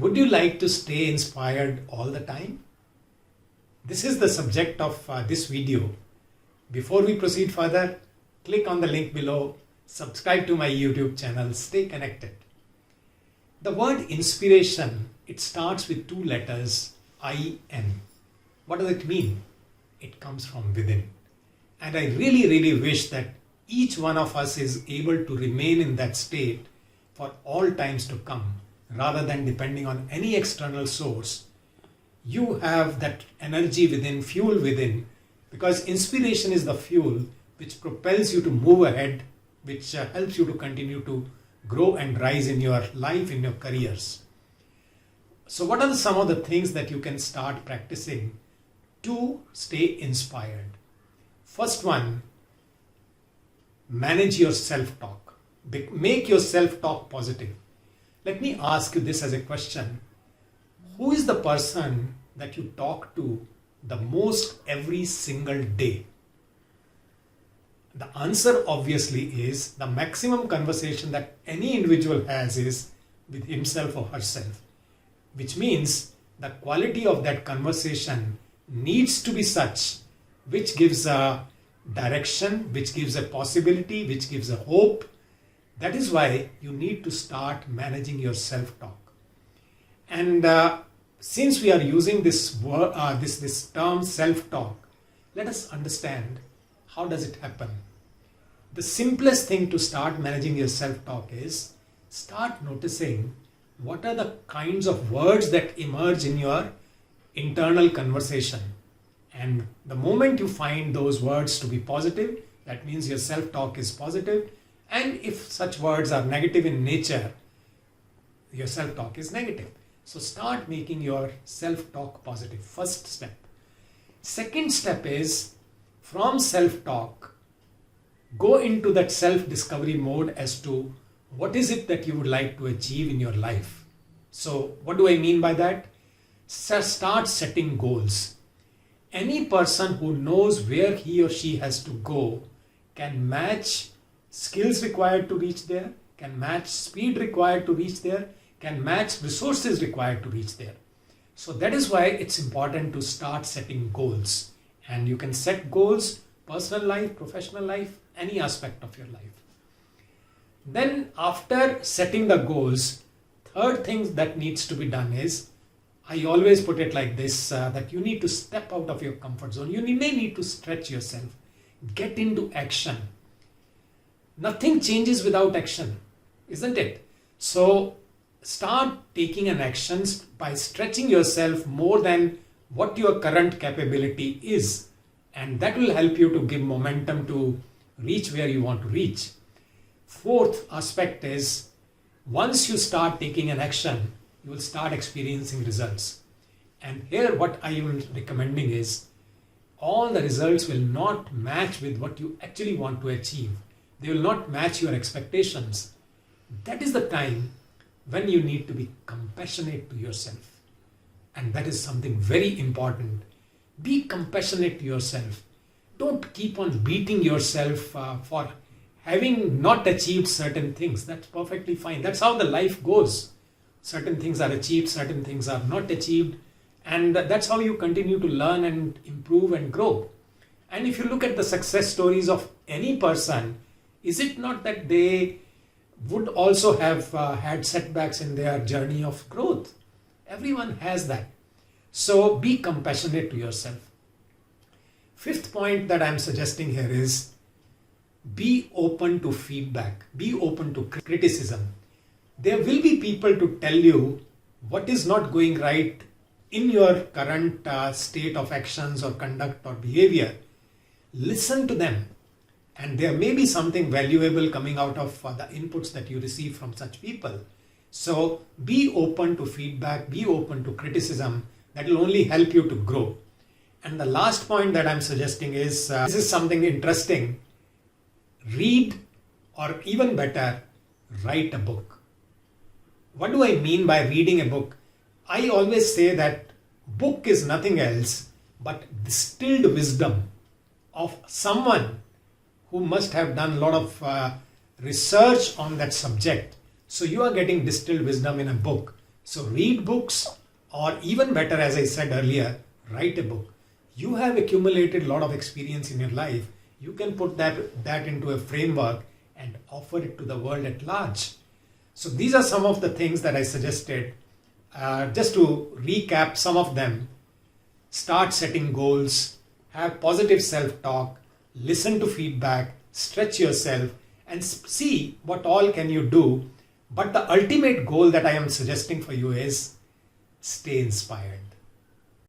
Would you like to stay inspired all the time? This is the subject of this video. Before we proceed further, click on the link below, subscribe to my YouTube channel, stay connected. The word inspiration, it starts with two letters, I-N. What does it mean? It comes from within. And I really wish that each one of us is able to remain in that state for all times to come, rather than depending on any external source. You have that energy within, fuel within, because inspiration is the fuel which propels you to move ahead, which helps you to continue to grow and rise in your life, in your careers. So what are some of the things that you can start practicing to stay inspired? First one, manage your self-talk. Make your self-talk positive. Let me ask you this as a question. Who is the person that you talk to the most every single day? The answer obviously is the maximum conversation that any individual has is with himself or herself, which means the quality of that conversation needs to be such which gives a direction, which gives a possibility, which gives a hope. That is why you need to start managing your self-talk. And since we are using this term self-talk, let us understand how does it happen. The simplest thing to start managing your self-talk is start noticing what are the kinds of words that emerge in your internal conversation. And the moment you find those words to be positive, that means your self-talk is positive. And if such words are negative in nature, your self-talk is negative. So start making your self-talk positive. First step. Second step is from self-talk, go into that self-discovery mode as to what is it that you would like to achieve in your life. So what do I mean by that? Start setting goals. Any person who knows where he or she has to go can match skills required to reach there, can match speed required to reach there, can match resources required to reach there. So that is why it's important to start setting goals. And you can set goals, personal life, professional life, any aspect of your life. Then after setting the goals, third thing that needs to be done is, I always put it like this, that you need to step out of your comfort zone. You may need to stretch yourself, get into action. Nothing changes without action, isn't it? So start taking an action by stretching yourself more than what your current capability is. And that will help you to give momentum to reach where you want to reach. Fourth aspect is, once you start taking an action, you will start experiencing results. And here what I am recommending is, all the results will not match with what you actually want to achieve. They will not match your expectations. That is the time when you need to be compassionate to yourself. And that is something very important. Be compassionate to yourself. Don't keep on beating yourself for having not achieved certain things. That's perfectly fine. That's how the life goes. Certain things are achieved, certain things are not achieved. And that's how you continue to learn and improve and grow. And if you look at the success stories of any person, is it not that they would also have had setbacks in their journey of growth? Everyone has that. So be compassionate to yourself. Fifth point that I'm suggesting here is, be open to feedback. Be open to criticism. There will be people to tell you what is not going right in your current state of actions or conduct or behavior. Listen to them. And there may be something valuable coming out of the inputs that you receive from such people. So be open to feedback, be open to criticism. That will only help you to grow. And the last point that I'm suggesting is, this is something interesting. Read, or even better, write a book. What do I mean by reading a book? I always say that book is nothing else but distilled wisdom of someone who must have done a lot of research on that subject. So you are getting distilled wisdom in a book. So read books, or even better, as I said earlier, write a book. You have accumulated a lot of experience in your life. You can put that into a framework and offer it to the world at large. So these are some of the things that I suggested. Just to recap some of them: start setting goals, have positive self-talk, listen to feedback, stretch yourself, and see what all can you do. But the ultimate goal that I am suggesting for you is stay inspired.